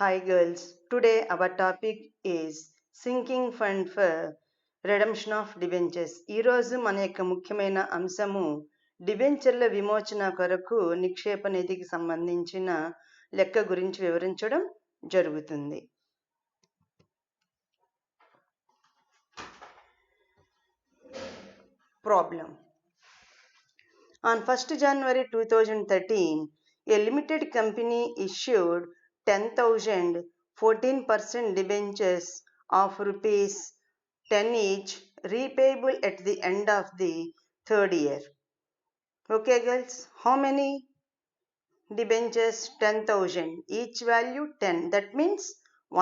Hi girls, today our topic is sinking fund for redemption of debentures. ఈ రోజు మన యొక్క ముఖ్యమైన అంశము డిబెంచర్ల విమోచన కొరకు నిక్షేప నిధికి సంబంధించిన లెక్క గురించి వివరించడం జరుగుతుంది. Problem. On 1st January 2013, a limited company issued 10,000 14% debentures of rupees 10 each, repayable at the end of the third year. Okay girls, how many debentures? 10,000. Each value 10. That means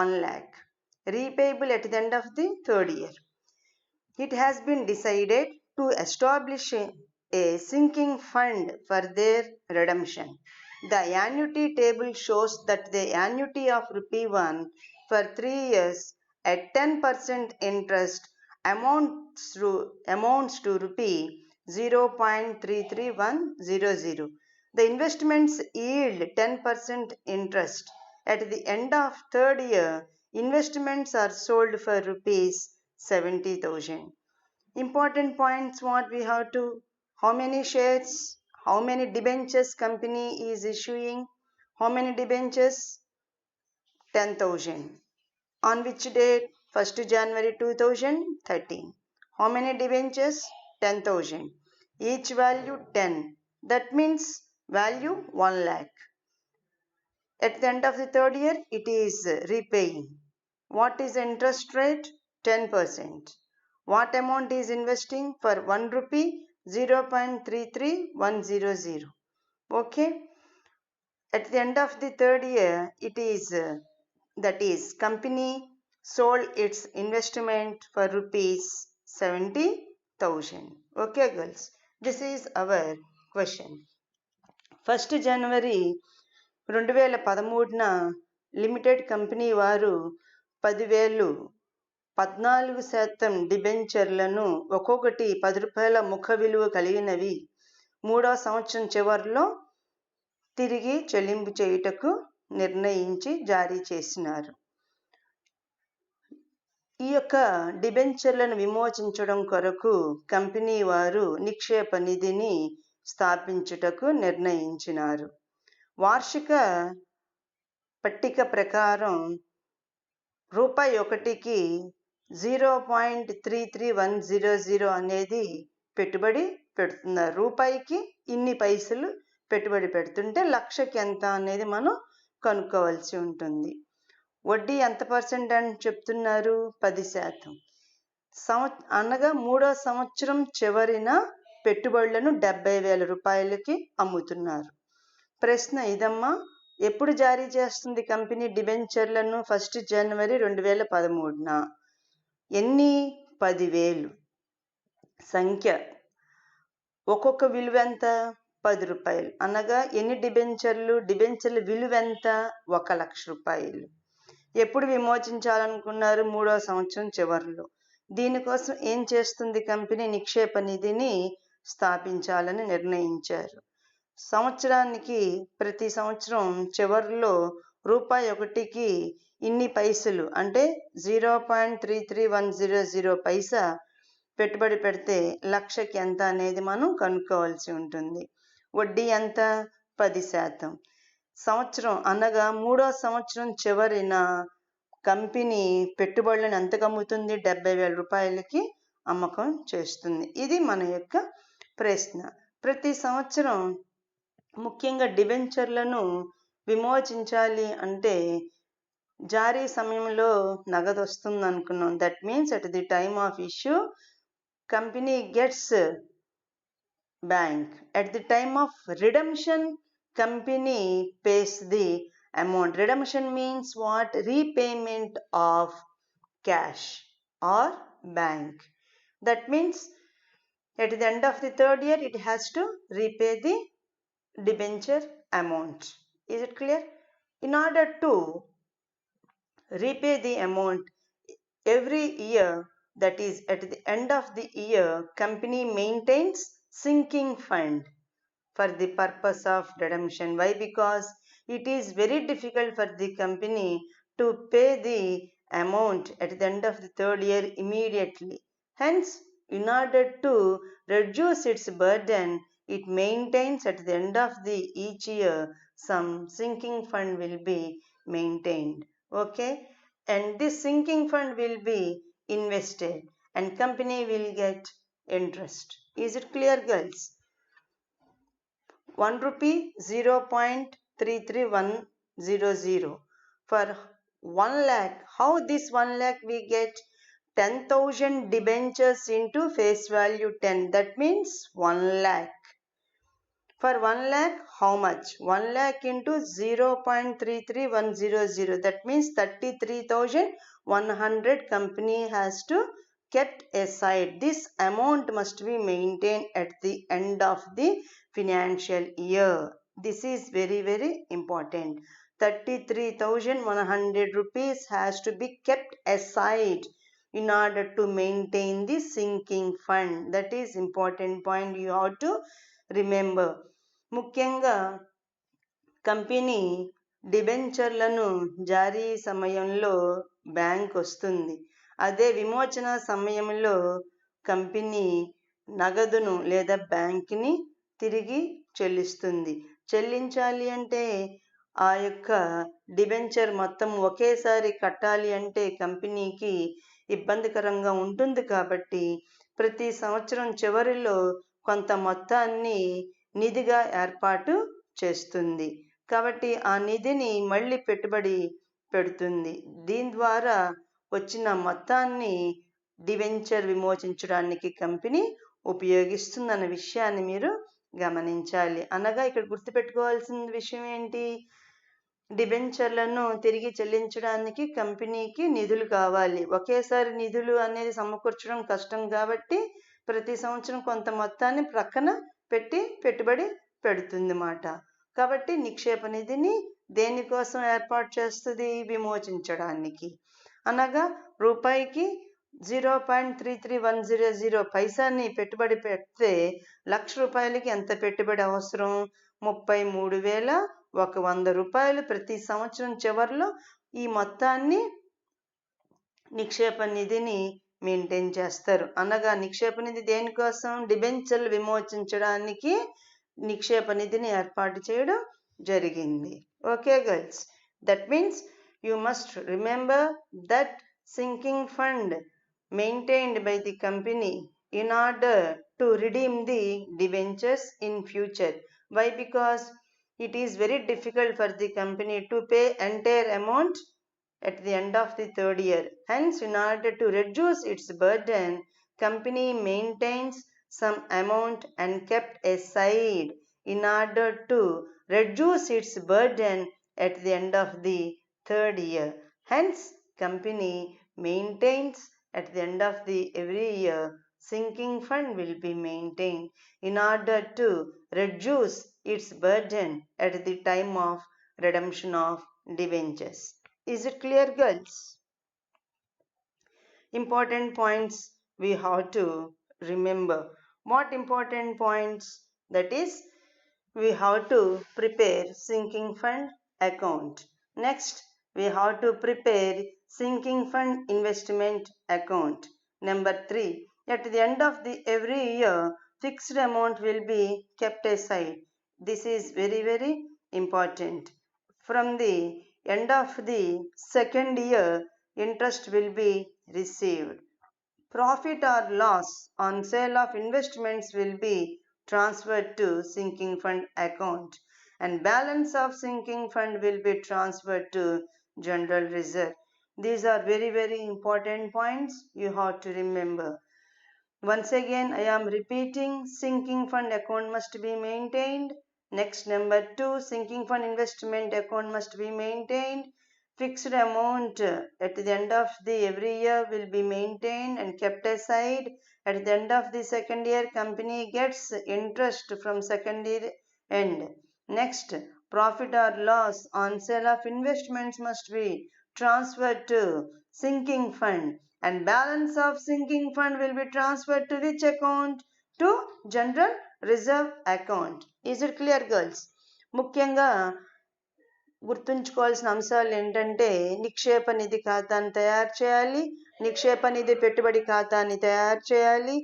1 lakh. Repayable at the end of the third year. It has been decided to establish a sinking fund for their redemption. The annuity table shows that the annuity of rupee 1 for 3 years at 10% interest amounts to rupee 0.33100. The investments yield 10% interest. At the end of third year, investments are sold for rupees 70,000. Important points what we have to, how many shares, how many debentures company is issuing, how many debentures? 10,000. On which date? 1st January 2013. How many debentures? 10,000. Each value 10. That means value 1 lakh. At the end of the third year, it is repaying. What is the interest rate? 10%. What amount is investing? For 1 rupee, 0.33100. Okay. At the end of the third year, it is that is company sold its investment for rupees 70,000. Okay girls, this is our question. 1st January 2013న limited company వారు 10,000 14% డిబెంచర్లను ఒక్కొక్కటి 10 రూపాయల ముఖ విలువ కలిగినవి 3వ సంవత్సరం చివరిలో తిరిగి చెల్లింపు చేయుటకు నిర్ణయించి జారీ చేసినారు. ఈ యొక్క డిబెంచర్లను విమోచించడం కొరకు కంపెనీ వారు నిక్షేప నిధిని స్థాపించుటకు నిర్ణయించినారు. వార్షిక పట్టిక ప్రకారం రూపాయి 1కి 0.33100 అనేది పెట్టుబడి పెడుతున్నారు. రూపాయికి ఇన్ని పైసలు పెట్టుబడి పెడుతుంటే లక్షకి ఎంత అనేది మనం కనుక్కోవాల్సి ఉంటుంది. వడ్డీ ఎంత పర్సెంట్ అని చెప్తున్నారు? 10%. అనగా 3వ సంవత్సరం చివరిన పెట్టుబడులను 70,000 రూపాయలకి అమ్ముతున్నారు. ప్రశ్న ఇదమ్మా, ఎప్పుడు జారీ చేస్తుంది కంపెనీ డిబెంచర్లను? 1st January 2013న. ఎన్ని? 10,000. సంఖ్య ఒక్కొక్క విలువ ఎంత? 10 రూపాయలు. అనగా ఎన్ని డిబెంచర్లు? డిబెంచర్ల విలువ ఎంత? 1 లక్ష రూపాయలు. ఎప్పుడు విమోచించాలనుకున్నారు? 3వ సంవత్సరం చివరిలో. దీనికోసం ఏం చేస్తుంది కంపెనీ? నిక్షేప నిధిని స్థాపించాలని నిర్ణయించారు. సంవత్సరానికి ప్రతి సంవత్సరం చివరిలో రూపాయి 1కి ఇన్ని పైసలు అంటే 0.33100 పైసా పెట్టుబడి పెడితే లక్షకి ఎంత అనేది మనం కనుక్కోవాల్సి ఉంటుంది. వడ్డీ ఎంత? 10%. సంవత్సరం అనగా 3వ సంవత్సరం చివరిన కంపెనీ పెట్టుబడులను ఎంతకు అమ్ముతుంది? 70,000 రూపాయలకి అమ్మకం చేస్తుంది. ఇది మన యొక్క ప్రశ్న. ప్రతి సంవత్సరం ముఖ్యంగా డిబెంచర్లను విమోచించాలి అంటే జారీ సమయంలో నగదు వస్తుంది అనుకున్నాం. That means at the time of issue company gets bank. At the time of redemption company pays the amount. Redemption means what? Repayment of cash or bank. That means at the end of the third year it has to repay the debenture amount. Is it clear? In order to repay the amount every year, that is at the end of the year, company maintains sinking fund for the purpose of redemption. Why? Because it is very difficult for the company to pay the amount at the end of the third year immediately. Hence, in order to reduce its burden, it maintains at the end of the each year some sinking fund will be maintained. Okay, and this sinking fund will be invested and company will get interest. Is it clear, girls? 1 rupee 0.33100 for 1 lakh. How this 1 lakh we get? 10,000 debentures into face value 10, that means 1 lakh. For 1 lakh, how much? 1 lakh into 0.33100, that means 33,100 company has to kept aside. This amount must be maintained at the end of the financial year. This is very, very important. 33,100 rupees has to be kept aside in order to maintain the sinking fund. That is important point you have to remember. ముఖ్యంగా company డిబెంచర్లను జారీ సమయంలో bank వస్తుంది. అదే విమోచన సమయంలో company నగదును లేదా బ్యాంక్ని తిరిగి చెల్లిస్తుంది. చెల్లించాలి అంటే ఆ యొక్క డిబెంచర్ మొత్తం ఒకేసారి కట్టాలి అంటే కంపెనీకి ఇబ్బందికరంగా ఉంటుంది. కాబట్టి ప్రతి సంవత్సరం చివరిలో కొంత మొత్తాన్ని నిధిగా ఏర్పాటు చేస్తుంది. కాబట్టి ఆ నిధిని మళ్ళీ పెట్టుబడి పెడుతుంది. దీని ద్వారా వచ్చిన మొత్తాన్ని డిబెంచర్ విమోచించడానికి కంపెనీ ఉపయోగిస్తుందన్న విషయాన్ని మీరు గమనించాలి. అనగా ఇక్కడ గుర్తుపెట్టుకోవాల్సిన విషయం ఏంటి? డిబెంచర్లను తిరిగి చెల్లించడానికి కంపెనీకి నిధులు కావాలి. ఒకేసారి నిధులు అనేది సమకూర్చడం కష్టం కాబట్టి ప్రతి సంవత్సరం కొంత మొత్తాన్ని ప్రక్కన పెట్టి పెట్టుబడి పెడుతుంది మాట. కాబట్టి నిక్షేప నిధిని దేనికోసం ఏర్పాటు చేస్తుంది? విమోచించడానికి. అనగా రూపాయికి 0.33100 పైసాని పెట్టుబడి పెడితే ₹1,00,000 ఎంత పెట్టుబడి అవసరం? 33,100 రూపాయలు ప్రతి సంవత్సరం చివరిలో ఈ మొత్తాన్ని నిక్షేప నిధిని మెయింటైన్ చేస్తారు. అనగా నిక్షేప నిధి దేనికోసం? డిబెంచర్లు విమోచించడానికి నిక్షేప నిధిని ఏర్పాటు చేయడం జరిగింది. Okay girls, that means you must remember that sinking fund maintained by the company in order to redeem the debentures in future. Why? Because it is very difficult for the company to pay entire amount at the end of the third year. Hence, in order to reduce its burden, company maintains some amount and kept aside in order to reduce its burden at the end of the third year. Hence, company maintains at the end of the every year sinking fund will be maintained in order to reduce its burden at the time of redemption of debentures. Is it clear, girls? Important points we have to remember. What important points? That is, we have to prepare sinking fund account. Next, we have to prepare sinking fund investment account. Number 3, at the end of the every year, fixed amount will be kept aside. This is very, very important. From the end of the second year, interest will be received. Profit or loss on sale of investments will be transferred to sinking fund account, and balance of sinking fund will be transferred to general reserve. These are very, very important points you have to remember. Once again, I am repeating, sinking fund account must be maintained. Next, number 2, sinking fund investment account must be maintained. Fixed amount at the end of the every year will be maintained and kept aside. At the end of the second year, company gets interest from second year end. Next, profit or loss on sale of investments must be transferred to sinking fund, and balance of sinking fund will be transferred to which account? To general reserve account. Is it clear, girls? ముఖ్యంగా గుర్తుంచుకోవాల్సిన అంశాలు ఏంటంటే నిక్షేప నిధి ఖాతాని తయారు చేయాలి, నిక్షేప నిధి పెట్టుబడి ఖాతాని తయారు చేయాలి,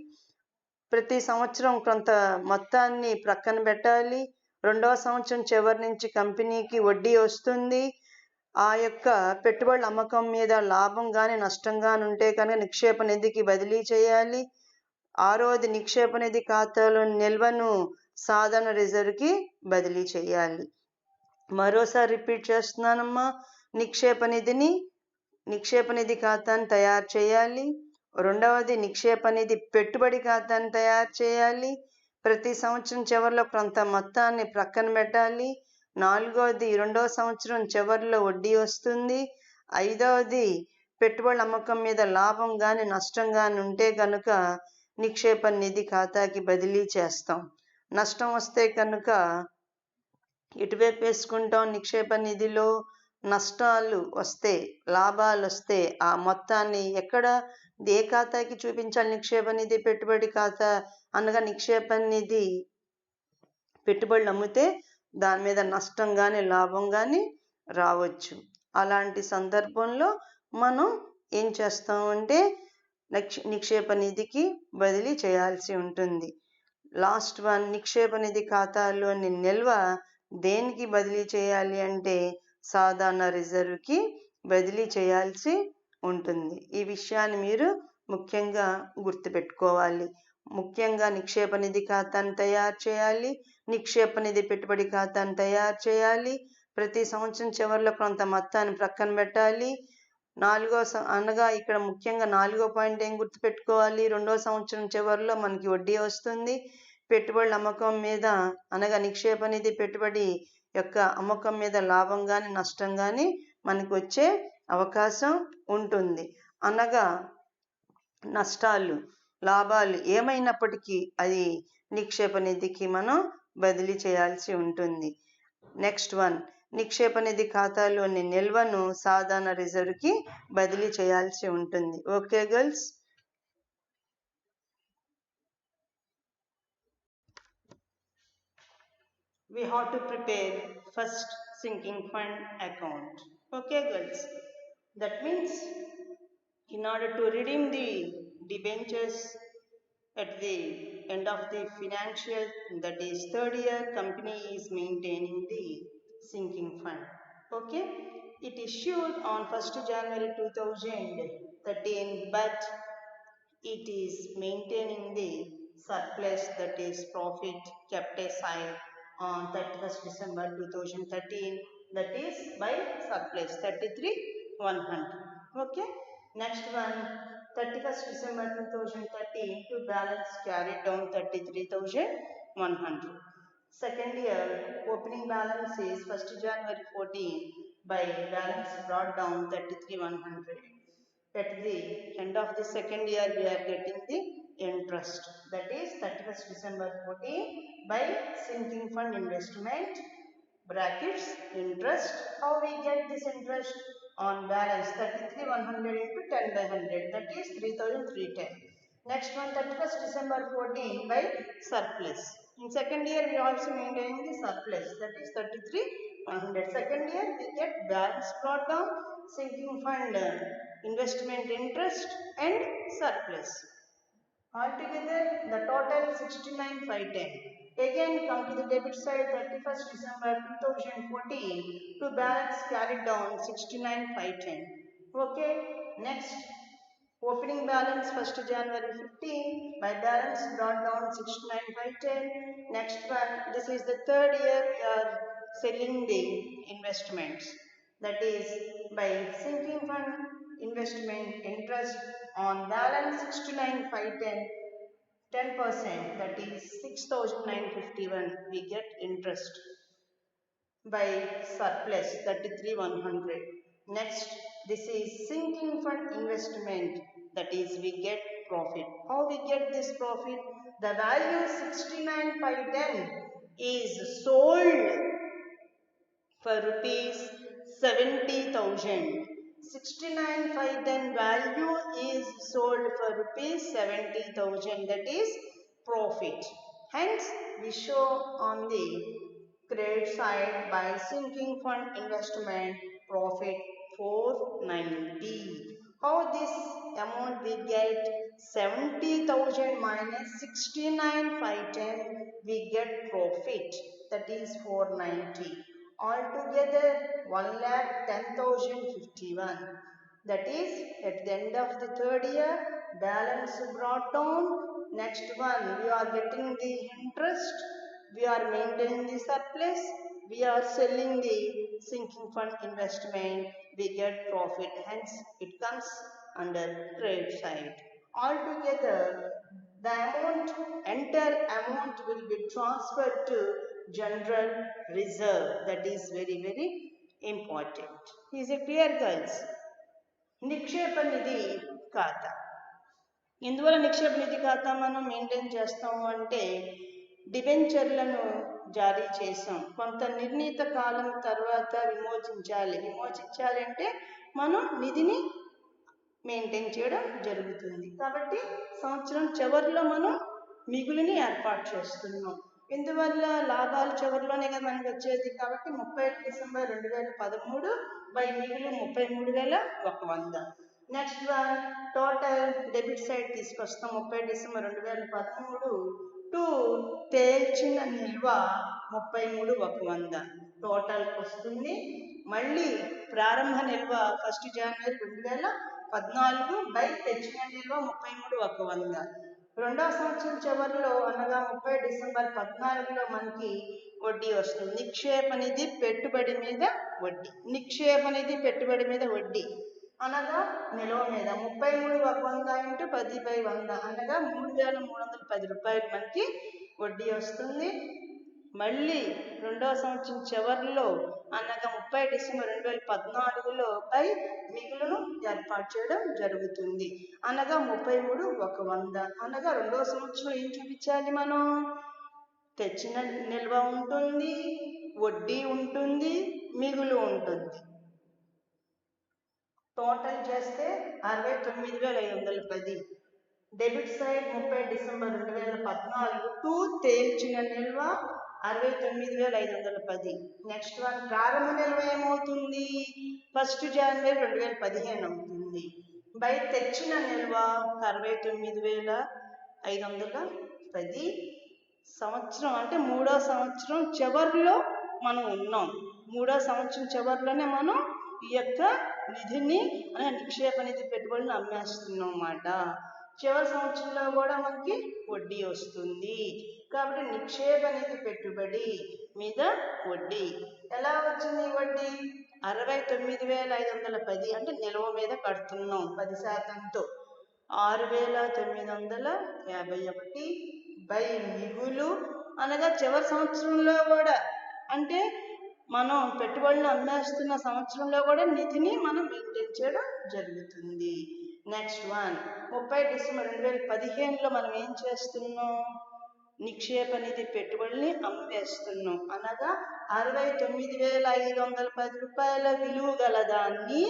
ప్రతి సంవత్సరం కొంత మొత్తాన్ని ప్రక్కన పెట్టాలి, రెండవ సంవత్సరం చివరి నుంచి కంపెనీకి వడ్డీ వస్తుంది, ఆ యొక్క పెట్టుబడుల అమ్మకం మీద లాభం కానీ నష్టం కానీ ఉంటే కనుక నిక్షేప నిధికి బదిలీ చేయాలి, ఆరోది నిక్షేప నిధి ఖాతాలో నిల్వను సాధారణ రిజర్వ్కి బదిలీ చేయాలి. మరోసారి రిపీట్ చేస్తున్నానమ్మా, నిక్షేప నిధి ఖాతాను తయారు చేయాలి, రెండవది నిక్షేప నిధి పెట్టుబడి ఖాతాను తయారు చేయాలి, ప్రతి సంవత్సరం చివరిలో కొంత మొత్తాన్ని ప్రక్కన పెట్టాలి, నాలుగవది రెండవ సంవత్సరం చివరిలో వడ్డీ వస్తుంది, ఐదవది పెట్టుబడుల అమ్మకం మీద లాభం కానీ నష్టం కానీ ఉంటే కనుక నిక్షేప నిధి ఖాతాకి బదిలీ చేస్తాం. నష్టం వస్తే కనుక ఇటువైపు వేసుకుంటాం, నిక్షేప నిధిలో నష్టాలు వస్తే లాభాలు వస్తే ఆ మొత్తాన్ని ఎక్కడ ఏ ఖాతాకి చూపించాలి? నిక్షేప నిధి పెట్టుబడి ఖాతా అనగా నిక్షేప నిధి పెట్టుబడులు అమ్మితే దాని మీద నష్టం కానీ లాభం కానీ రావచ్చు. అలాంటి సందర్భంలో మనం ఏం చేస్తామంటే నిక్షేప నిధికి బదిలీ చేయాల్సి ఉంటుంది. లాస్ట్ వన్, నిక్షేప నిధి ఖాతాలోని నిల్వ దేనికి బదిలీ చేయాలి అంటే సాధారణ రిజర్వ్కి బదిలీ చేయాల్సి ఉంటుంది. ఈ విషయాన్ని మీరు ముఖ్యంగా గుర్తుపెట్టుకోవాలి. ముఖ్యంగా నిక్షేప నిధి ఖాతాను తయారు చేయాలి, నిక్షేప నిధి పెట్టుబడి ఖాతాను తయారు చేయాలి, ప్రతి సంవత్సరం చివరిలో కొంత మొత్తాన్ని ప్రక్కన పెట్టాలి, అనగా ఇక్కడ ముఖ్యంగా 4వ పాయింట్ ఏం గుర్తుపెట్టుకోవాలి? రెండవ సంవత్సరం చివరిలో మనకి వడ్డీ వస్తుంది, పెట్టుబడుల అమ్మకం మీద అనగా నిక్షేప నిధి పెట్టుబడి యొక్క అమ్మకం మీద లాభం కానీ నష్టం కానీ మనకు వచ్చే అవకాశం ఉంటుంది. అనగా నష్టాలు లాభాలు ఏమైనప్పటికీ అది నిక్షేప నిధికి మనం బదిలీ చేయాల్సి ఉంటుంది. నెక్స్ట్ వన్, నిక్షేప నిధి ఖాతాలోని నిల్వను సాధారణ రిజర్వ్కి బదిలీ చేయాల్సి ఉంటుంది. Okay girls? We have to prepare first sinking fund account. Okay girls, that means in order to redeem the debentures at the end of the financial, that is third year, company is maintaining the sinking fund. Okay, it issued on 1st January 2013, but it is maintaining the surplus, that is profit kept aside on 31st December 2013, that is by surplus 33,100. Okay, next one, 31st December 2013 to balance carried down 33,100. Second year opening balance is 1st January 14, by balance brought down 33,100. At the end of the second year we are getting the interest, that is 31st December 14 by sinking fund investment brackets interest. How we get this interest? On balance 33,100 into 10 by 100, that is 3,310. Next one, 31st December 14 by surplus. In second year we are also maintaining the surplus, that is 33,100. Second year we get balance brought down, sinking fund investment interest and surplus. Altogether the total 69,510. Again come to the debit side, 31st December 2014 to balance carried down 69,510. Okay, next opening balance 1st January 15 by balance brought down 69,510. Next one, this is the third year we are selling the investments, that is by sinking fund investment interest on balance 69,510, 10%, that is 6,951 we get interest, by surplus 33,100. Next, this is sinking fund investment, that is we get profit. How we get this profit? The value 69,510 is sold for rupees 70,000. 69,510 value is sold for rupees 70,000, that is profit. Hence we show on the credit side by sinking fund investment profit 490. How this amount we get? 70,000 minus 69,510 we get profit, that is 490. Altogether 1,10,051. That is, at the end of the third year, balance brought down. Next one, we are getting the interest, we are maintaining the surplus, we are selling the sinking fund investment, we get profit. Hence, it comes under credit side. Altogether, the entire amount will be transferred to general reserve. That is very, very important. Is it clear, girls? నిక్షేప నిధి ఖాతా. ఎందువల్ల నిక్షేప నిధి ఖాతా మనం maintain చేస్తాము అంటే, డిబెంచర్లను జారీ చేసాం, కొంత నిర్ణీత కాలం తర్వాత విమోచించాలి అంటే మనం నిధిని మెయింటైన్ చేయడం జరుగుతుంది. కాబట్టి సంవత్సరం చివరిలో మనం మిగులుని ఏర్పాటు చేస్తున్నాం. ఇందువల్ల లాభాలు చివరిలోనే కదా మనకి వచ్చేది. కాబట్టి 31 డిసెంబర్ 2013 బై మిగులు 33,100. Next one, total debit side తీసుకొస్తాం. 30 డిసెంబర్ 2013 టు తేల్చిన నిల్వ 33,100 టోటల్ వస్తుంది. మళ్ళీ ప్రారంభ నిల్వ 1 జనవరి 2014 బై తెచ్చిన నిల్వ 33,100. రెండవ సంవత్సరం చివరిలో అనగా 30 డిసెంబర్ 2014లో మనకి వడ్డీ వస్తుంది. నిక్షేప నిధి పెట్టుబడి మీద వడ్డీ. నిక్షేప నిధి పెట్టుబడి మీద వడ్డీ అనగా నిల్వ మీద 33,100 ఇంటూ 10/100 అనగా 3,310 రూపాయలు మనకి వడ్డీ వస్తుంది. మళ్ళీ రెండవ సంవత్సరం చివరిలో అనగా 30 డిసెంబర్ 2014లో పై మిగులును ఏర్పాటు చేయడం జరుగుతుంది. అనగా 33,100. అనగా రెండవ సంవత్సరం ఏం చూపించాలి మనం? తెచ్చిన నిల్వ ఉంటుంది, వడ్డీ ఉంటుంది, మిగులు ఉంటుంది. టోటల్ చేస్తే 69,510. డెబిట్ సైడ్ 30 డిసెంబర్ 2014 టు తేల్చిన నిల్వ 69,510. నెక్స్ట్ వన్, ప్రారంభ నిల్వ ఏమవుతుంది? 1 జనవరి 2015 అవుతుంది. బై తెచ్చిన నిల్వ 69,510. సంవత్సరం అంటే మూడో సంవత్సరం చివరిలో మనం ఉన్నాం. మూడో సంవత్సరం చివరిలోనే మనం ఈ యొక్క నిధిని నిక్షేప నిధి పెట్టుబడులను అమ్మేస్తున్నాం అన్నమాట. చివరి సంవత్సరంలో కూడా మనకి వడ్డీ వస్తుంది. కాబట్టి నిక్షేప నిధి పెట్టుబడి మీద వడ్డీ ఎలా వచ్చింది? వడ్డీ 69,510 అంటే నిల్వ మీద కడుతున్నాం 10%తో 6,951 బై మిగులు అనగా చివరి సంవత్సరంలో కూడా అంటే మనం పెట్టుబడులు అమ్మేస్తున్న సంవత్సరంలో కూడా నిధిని మనం మెయింటైన్ చేయడం జరుగుతుంది. నెక్స్ట్ వన్, 30 డిసెంబర్ 2015లో మనం ఏం చేస్తున్నాం? నిక్షేప నిధి పెట్టుబడిని అమ్మేస్తున్నాం. అనగా 69,510 రూపాయల విలువ గల దాన్ని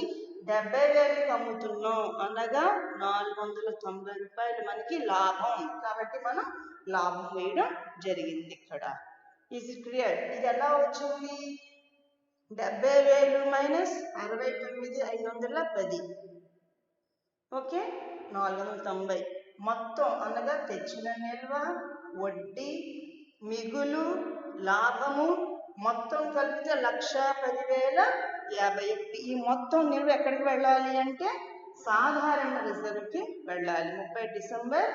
70,000కి అమ్ముతున్నాం. అనగా 490 రూపాయలు మనకి లాభం. కాబట్టి మనం లాభం వేయడం జరిగింది ఇక్కడ. Is it clear? ఇది ఎలా వచ్చింది? 70,000 మైనస్ 69,510. ఓకే, 490 మొత్తం అనగా తెచ్చిన నిల్వ, వడ్డీ, మిగులు, లాభము మొత్తం కలిపితే 1,10,051. ఈ మొత్తం నిల్వ ఎక్కడికి వెళ్ళాలి అంటే సాధారణ రిజర్వ్కి వెళ్ళాలి. 30 డిసెంబర్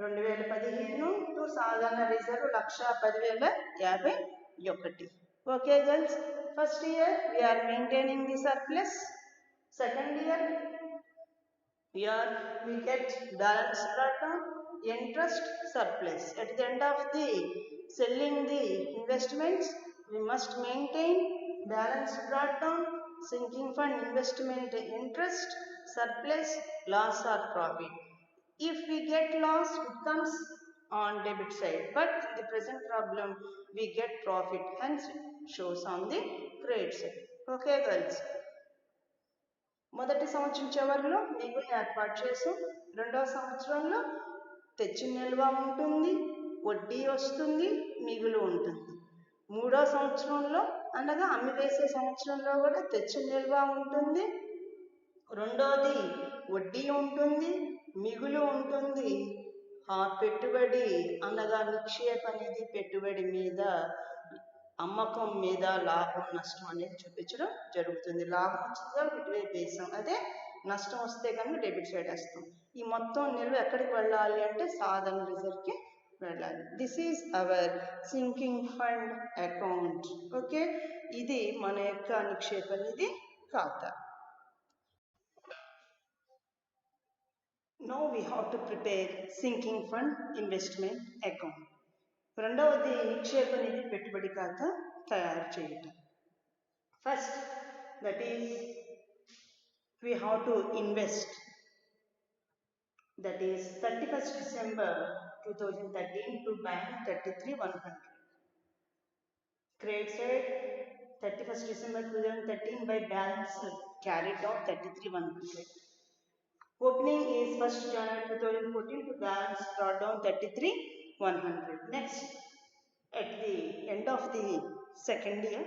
2015 టు సాధారణ reserve 1,10,051. Okay girls, first year we are maintaining the surplus. Second year we get balance brought down, interest, surplus. At the end of the selling the investments, we must maintain balance brought down, sinking fund investment interest, surplus, loss or profit. If we get loss, it comes on debit side, but in the present problem we get profit, hence it shows on the credit side. Okay girls, మొదటి సంవత్సరం చివరిలో మిగులు ఏర్పాటు చేసాం. రెండవ సంవత్సరంలో తెచ్చిన నిల్వ ఉంటుంది, వడ్డీ వస్తుంది, మిగులు ఉంటుంది. మూడో సంవత్సరంలో అనగా అమ్మి వేసే సంవత్సరంలో కూడా తెచ్చిన నిల్వ ఉంటుంది. రెండోది వడ్డీ ఉంటుంది, మిగులు ఉంటుంది. ఆ పెట్టుబడి అనగా నిక్షేప అనేది పెట్టుబడి మీద, అమ్మకం మీద లాభం నష్టం అనేది చూపించడం జరుగుతుంది. లాభం వచ్చిందిగా ఇటువైపు వేసాం, అదే నష్టం వస్తే కనుక డెబిట్ సైడ్ వేస్తాం. ఈ మొత్తం నిల్వ ఎక్కడికి వెళ్ళాలి అంటే సాధన రిజర్వ్కి వెళ్ళాలి. This is our sinking fund account. Okay, ఇది మన యొక్క నిక్షేప నిధి ఖాతా. Now we have to prepare sinking fund investment account. రెండవది నిక్షేప నిధి పెట్టుబడి ఖాతా తయారు చేయటం. First, that is we have to invest, that is 31st December 2013 to bank 33,100. Credit side 31st December 2013 by balance carried down 33,100. Opening is 1st January 2014 to balance brought down 33,100. Next, at the end of the second year,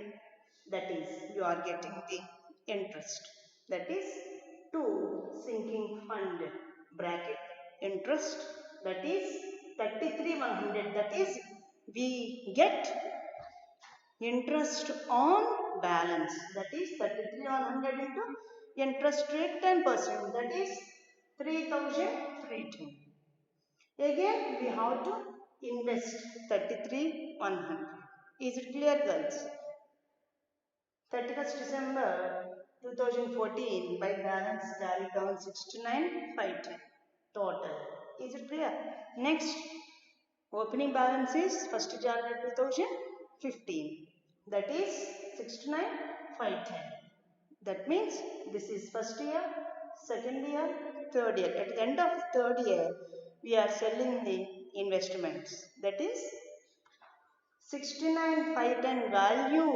that is you are getting the interest, that is to sinking fund bracket interest, that is 33,100. That is we get interest on balance, that is 33,100 into interest rate 10%, that is 3,310. Again we have to invest 33,100. Is it clear, girls? 31st December 2014 by balance carried down 69,510 total. Is it clear? Next, opening balance is 1st January 2015, that is 69,510. That means this is first year, second year, third year. At the end of the third year, we are selling the investments, that is 69,510 value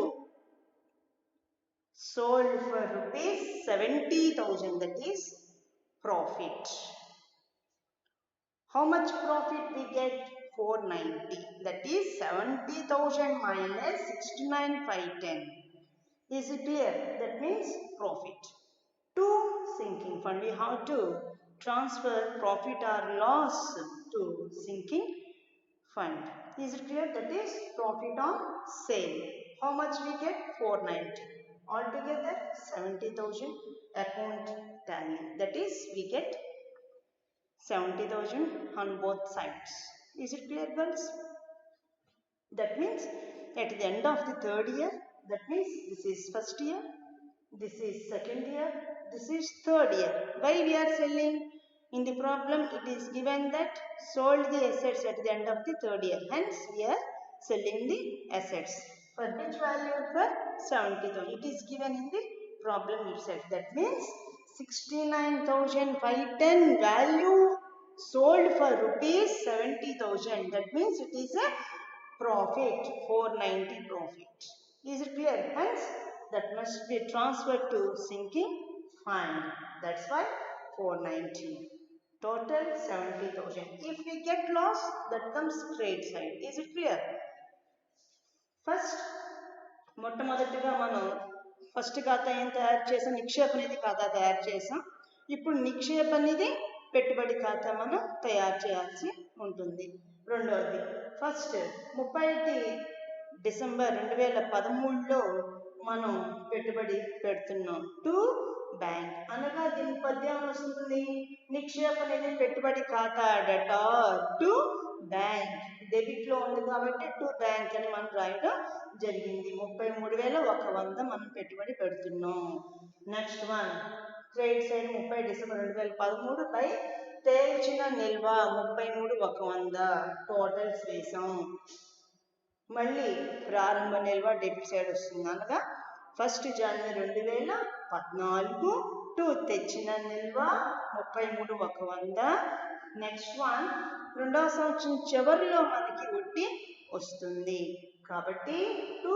sold for rupees 70,000, that is profit. How much profit we get? 490, that is 70,000 minus 69,510. Is it clear? That means profit. To sinking fund, we have to transfer profit or loss to sinking fund. Is it clear? That is profit on sale. How much we get? 490. Altogether 70,000 account tally. That is we get 70,000 on both sides. Is it clear, girls? That means at the end of the third year, that means this is first year, this is second year, this is third year. Why we are selling? In the problem it is given that sold the assets at the end of the third year, hence we are selling the assets. For which value? For 70,000. It is given in the problem itself. That means 69,510 value sold for rupees 70,000. That means it is a profit, 490 profit. Is it clear? Hence that must be transferred to sinking fund. That's why 490. Total 70,000. If we get loss, that comes trade side. Is it clear? First, మొట్టమొదటిగా మనం first ఖాతా ఏం తయారు చేసాం? నిక్షేప నిధి ఖాతా తయారు చేసాం. ఇప్పుడు నిక్షేప నిధి పెట్టుబడి ఖాతా మనం తయారు చేయాల్సి ఉంటుంది. రెండవది, ఫస్ట్ 31 డిసెంబర్ 2013లో మనం పెట్టుబడి పెడుతున్నాం. టు బ్యాంక్ అనగా దీని పద్యం వస్తుంది, నిక్షేప నిధి పెట్టుబడి ఖాతా డెటార్ టు బ్యాంక్. డెబిట్ లో ఉంది కాబట్టి టు బ్యాంక్ అని మనం రాయడం జరిగింది. 33,100 మనం పెట్టుబడి పెడుతున్నాం. Next one, credit side 30 December 2013 by తేల్చిన నిల్వ 33,100 టోటల్స్ వేసాం. మళ్ళీ ప్రారంభ నిల్వ డెబిట్ సైడ్ వస్తుంది, అనగా 1st జనవరి 2014 టు తెచ్చిన నిల్వ 33,100. నెక్స్ట్ వన్, రెండవ సంవత్సరం చివరిలో మనకి వడ్డీ వస్తుంది కాబట్టి టు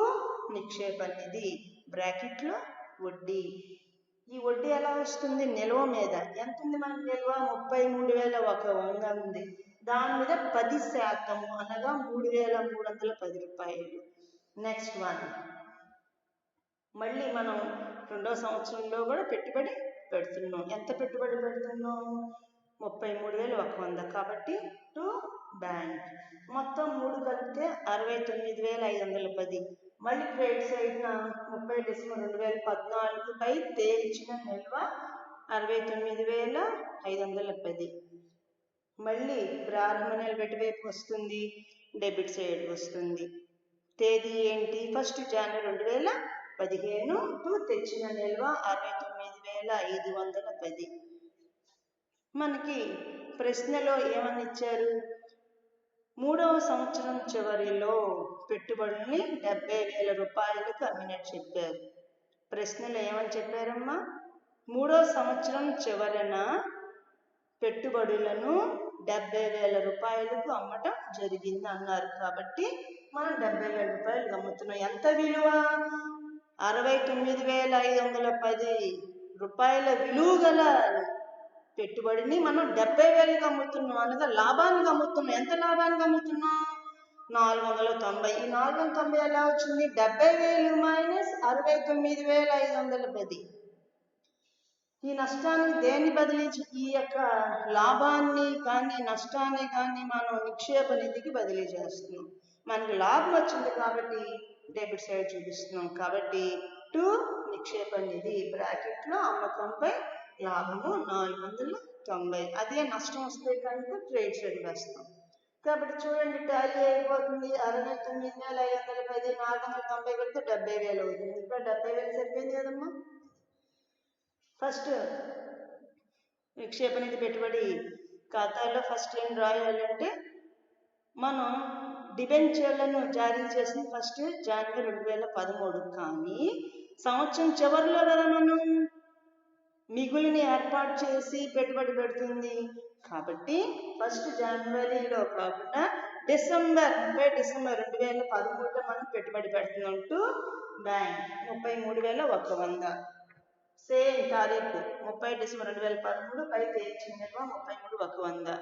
నిక్షేప నిధి బ్రాకెట్లో వడ్డీ. ఈ వడ్డీ ఎలా వస్తుంది? నిల్వ మీద ఎంత ఉంది మన నిల్వ? 33,100 ఉంది. దాని మీద 10% అనగా 3,310 రూపాయలు. నెక్స్ట్ వన్, మళ్ళీ మనం రెండో సంవత్సరంలో కూడా పెట్టుబడి పెడుతున్నాం. ఎంత పెట్టుబడి పెడుతున్నాం? 33,100. కాబట్టి టు బ్యాంక్. మొత్తం 3 కలిపితే 69,510. మళ్ళీ క్రెడిట్ సైడ్న 30 డిసెంబర్ 2014 పై తేల్చిన నిల్వ 69,510. మళ్ళీ ప్రారంభ నిల్వ ఎటువైపు వస్తుంది? డెబిట్ సైడ్ వస్తుంది. తేదీ ఏంటి? 1 జనవరి 2015 టు తెచ్చిన నిల్వ 69,510. మనకి ప్రశ్నలో ఏమని ఇచ్చారు? 3వ సంవత్సరం చివరిలో పెట్టుబడుల్ని 70,000 రూపాయలకు అమ్మినట్టు చెప్పారు. ప్రశ్నలో ఏమని చెప్పారమ్మా? 3వ సంవత్సరం చివరన పెట్టుబడులను 70,000 రూపాయలకు అమ్మటం జరిగింది అన్నారు. కాబట్టి మనం 70,000 రూపాయలు అమ్ముతున్నాం. ఎంత విలువ? 69,510 రూపాయల విలువ గల పెట్టుబడిని మనం 70,000కి అమ్ముతున్నాం, అనగా లాభానికి అమ్ముతున్నాం. ఎంత లాభానికి అమ్ముతున్నాం? 490. ఈ 490 ఎలా వచ్చింది? 70,000 మైనస్ 69,510. ఈ నష్టాన్ని దేన్ని బదిలీ, ఈ యొక్క లాభాన్ని కానీ నష్టాన్ని కానీ మనం నిక్షేప నిధికి బదిలీ చేస్తున్నాం. మనకి లాభం వచ్చింది కాబట్టి డెబిట్ సైడ్ చూపిస్తున్నాం. కాబట్టి టు నిక్షేప నిధి బ్రాకెట్లో అమ్మకంపై లాభము 490. అదే నష్టం వస్తే కనుక ట్రేడ్ సైడ్ వేస్తాం. కాబట్టి చూడండి, టాలీ అయిపోతుంది. 69,510 490 పెడితే 70,000 అవుతుంది. ఇక్కడ 70,000 సరిపోయింది కదమ్మా. ఫస్ట్ నిక్షేప నిధి పెట్టుబడి ఖాతాలో ఫస్ట్ ఏం రాయాలంటే, మనం డిబెంచర్లను జారీ చేసింది 1 జనవరి 2013. కానీ సంవత్సరం చివరిలో కదా మనం మిగులుని ఏర్పాటు చేసి పెట్టుబడి పెడుతుంది. కాబట్టి 1 జనవరిలో కాకుండా డిసెంబర్ 30 డిసెంబర్ 2013లో మనం పెట్టుబడి పెడుతున్నాం. To bank 33,100. సేమ్ తారీఖు 30 డిసెంబర్ 2013 పై తేల్చిన నిల్వ 33,100.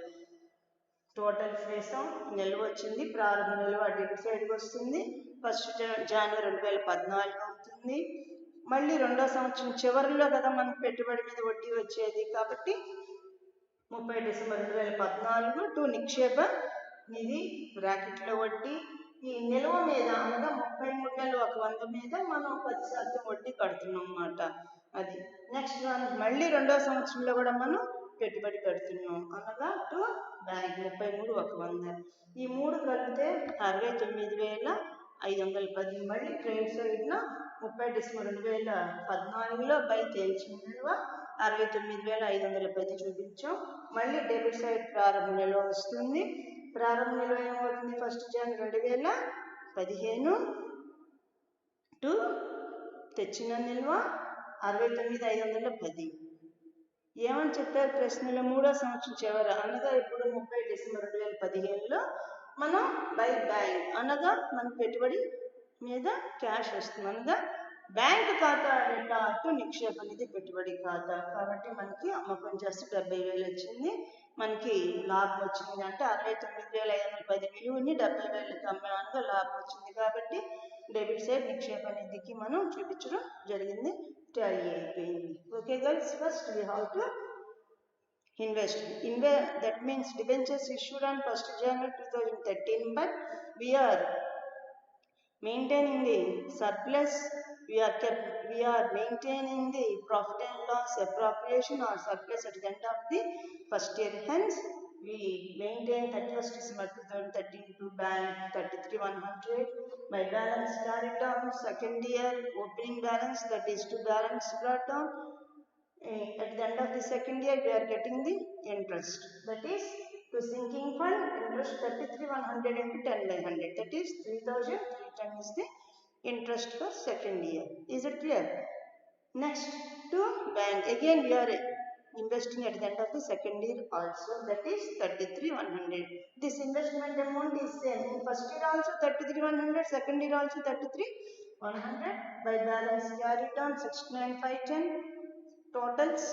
టోటల్ వేసాం, నిల్వ వచ్చింది. ప్రారంభ నిల్వ డెబిట్ సైడ్కి వస్తుంది. 1 జనవరి 2014 అవుతుంది. మళ్ళీ రెండో సంవత్సరం చివరిలో కదా మనకు పెట్టుబడి మీద వడ్డీ వచ్చేది. కాబట్టి 30 డిసెంబర్ 2014 టు నిక్షేప నిధి బ్రాకెట్లో వడ్డీ. ఈ నిల్వ మీద అనగా 33,100 మీద మనం 10% వడ్డీ కడుతున్నాం అన్నమాట. అది నెక్స్ట్ మళ్ళీ రెండో సంవత్సరంలో కూడా మనం పెట్టుబడి పెడుతున్నాం, అనగా టు బ్యాంక్ 33,100. ఈ 3 కలిపితే 69,510. మళ్ళీ ట్రేడ్ సైడ్లో 30 డిసెంబర్ 2014లో బై తేల్చిన నిల్వ 69,510 చూపించాం. మళ్ళీ డెబిట్ సైడ్ ప్రారంభ నిల్వ వస్తుంది. ప్రారంభ నిల్వ ఏమవుతుంది? 1 జనవరి 2015 టు తెచ్చిన నిల్వ 69,510. ఏమని చెప్పారు ప్రశ్నలో? 3వ సంవత్సరం చివర అనగా ఇప్పుడు 30 డిసెంబర్ 2015లో మనం బై బ్యాంక్ అనగా మన పెట్టుబడి మీద క్యాష్ వస్తుంది, అనగా బ్యాంక్ ఖాతా డేటా టు నిక్షేప నిధి పెట్టుబడి ఖాతా. కాబట్టి మనకి అమ్మకం చేస్తే 70,000 వచ్చింది. మనకి లాభం వచ్చింది అంటే 69,510 విలువని 70,000కి అమ్మగా లాభం వచ్చింది. కాబట్టి డెబిట్ సైడ్ నిక్షేప నిధికి మనం చూపించడం జరిగింది. టాలీ అయిపోయింది. Okay girls, first we have to invest. That means debentures issued on 1 January 2013, but we are maintaining the surplus. We are maintaining the profit and loss appropriation or surplus at the end of the first year. Hence, we maintain 31st December 2013 to bank 33,100. By balance carried down second year opening balance, that is to balance brought down. At the end of the second year, we are getting the interest. That is to sinking fund interest 33,100 into 10/100. That is 3,310 is the interest for second year. Is it clear? Next to bank, again we are investing at the end of the second year also, that is 33,100. This investment amount is same in first year also 33,100, second year also 33,100. By balance carried on 69,510. Totals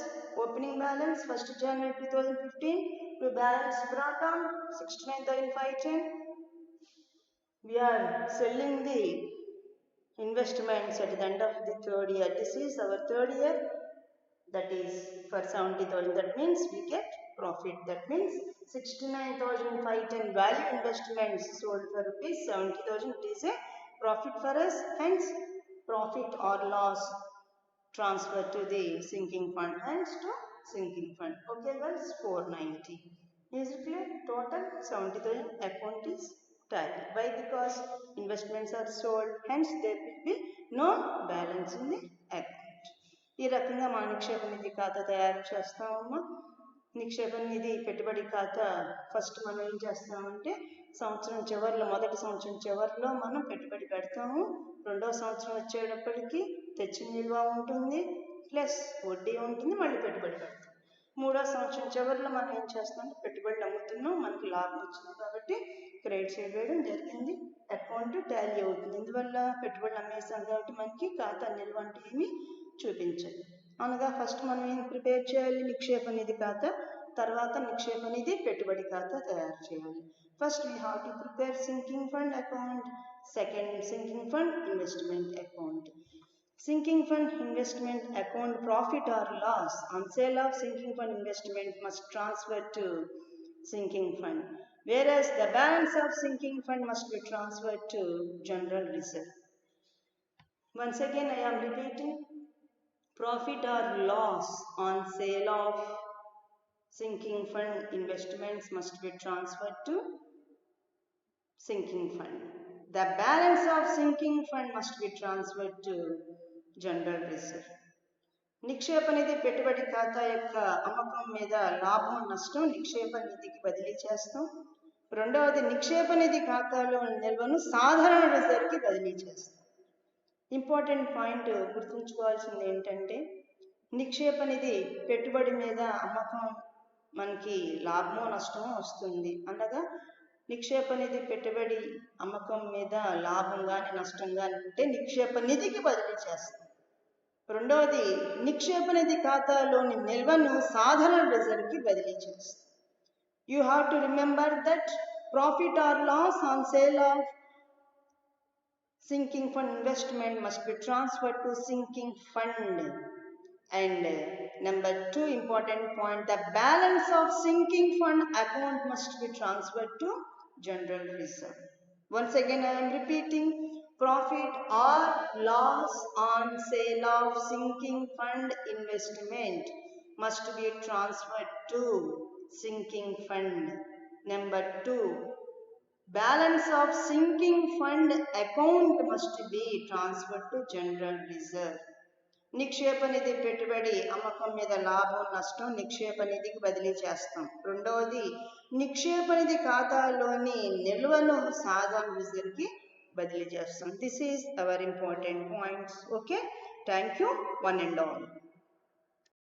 opening balance 1 January 2015 to balance brought on 69,510. We are selling the investments at the end of the third year. This is our third year. That is for 70,000. That means we get profit. That means 69,510 value investments sold for rupees 70,000. It is a profit for us. Hence, profit or loss transfer to the sinking fund. Hence to sinking fund. Okay, girls, 490. Is it clear? Total 70,000 account is tally. Why? Because investments are sold. Hence, there will be no balance in the account. ఈ రకంగా మన నిక్షేప నిధి ఖాతా తయారు చేస్తామమ్మా. నిక్షేప నిధి పెట్టుబడి ఖాతా first మనం ఏం చేస్తామంటే సంవత్సరం చివరిలో, మొదటి సంవత్సరం చివరిలో మనం పెట్టుబడి పెడతాము. రెండో సంవత్సరం వచ్చేటప్పటికి తెచ్చిన నిల్వ ఉంటుంది, ప్లస్ వడ్డీ ఉంటుంది, మళ్ళీ పెట్టుబడి పెడతాం. మూడో సంవత్సరం చివరిలో మనం ఏం చేస్తామంటే పెట్టుబడులు అమ్ముతున్నాం, మనకి లాభం వచ్చింది కాబట్టి క్రెడిట్ సైడ్ వేయడం జరిగింది. అకౌంట్ టాలీ అవుతుంది. ఎందువల్ల పెట్టుబడులు అమ్మేస్తాం కాబట్టి మనకి ఖాతా నిల్వ అంటే ఏమి చూపించాలి. అనగా ఫస్ట్ మనం ఏం ప్రిపేర్ చేయాలి? నిక్షేప నిధి ఖాతా, తర్వాత నిక్షేప నిధి పెట్టుబడి ఖాతా తయారు చేయాలి. First we have to prepare sinking fund account, second sinking fund investment account. Sinking fund investment account profit or loss on sale of sinking fund investment must transfer to sinking fund, whereas the balance of sinking fund must be transferred to general reserve. Once again I am repeating, profit or loss on sale of sinking fund investments must be transferred to sinking fund. The balance of sinking fund must be transferred to general reserve. నిక్షేప నిధి పెట్టుబడి ఖాతా యొక్క అమ్మకం మీద లాభం నష్టం నిక్షేప నిధికి బదిలీ చేస్తాం. రెండవది, నిక్షేప నిధి ఖాతాలో నిల్వను సాధారణ రిజర్వ్కి బదిలీ చేస్తాం. ఇంపార్టెంట్ పాయింట్ గుర్తుంచుకోవాల్సింది ఏంటంటే, నిక్షేప నిధి పెట్టుబడి మీద అమ్మకం మనకి లాభమో నష్టమో వస్తుంది. అనగా నిక్షేప నిధి పెట్టుబడి అమ్మకం మీద లాభం కానీ నష్టం కానీ ఉంటే నిక్షేప నిధికి బదిలీ చేస్తాం. రెండవది, నిక్షేప నిధి ఖాతాలోని నిల్వను సాధారణ రిజర్వ్కి బదిలీ చేస్తాం. You have to remember that profit or loss on sale of sinking fund investment must be transferred to sinking fund. And number 2 important point, the balance of sinking fund account must be transferred to general reserve. Once again I am repeating, profit or loss on sale of sinking fund investment must be transferred to sinking fund. Number 2, balance of sinking fund account must be transferred to general reserve. నిక్షేప నిధి పెట్టుబడి అమ్మకం మీద లాభం నష్టం నిక్షేప నిధికి బదిలీ చేస్తాం. రెండవది, నిక్షేప నిధి ఖాతాలోని నిల్వను సాధారణ రిజర్వ్కి బదిలీ చేస్తాం. This is our important points. Okay, thank you one and all.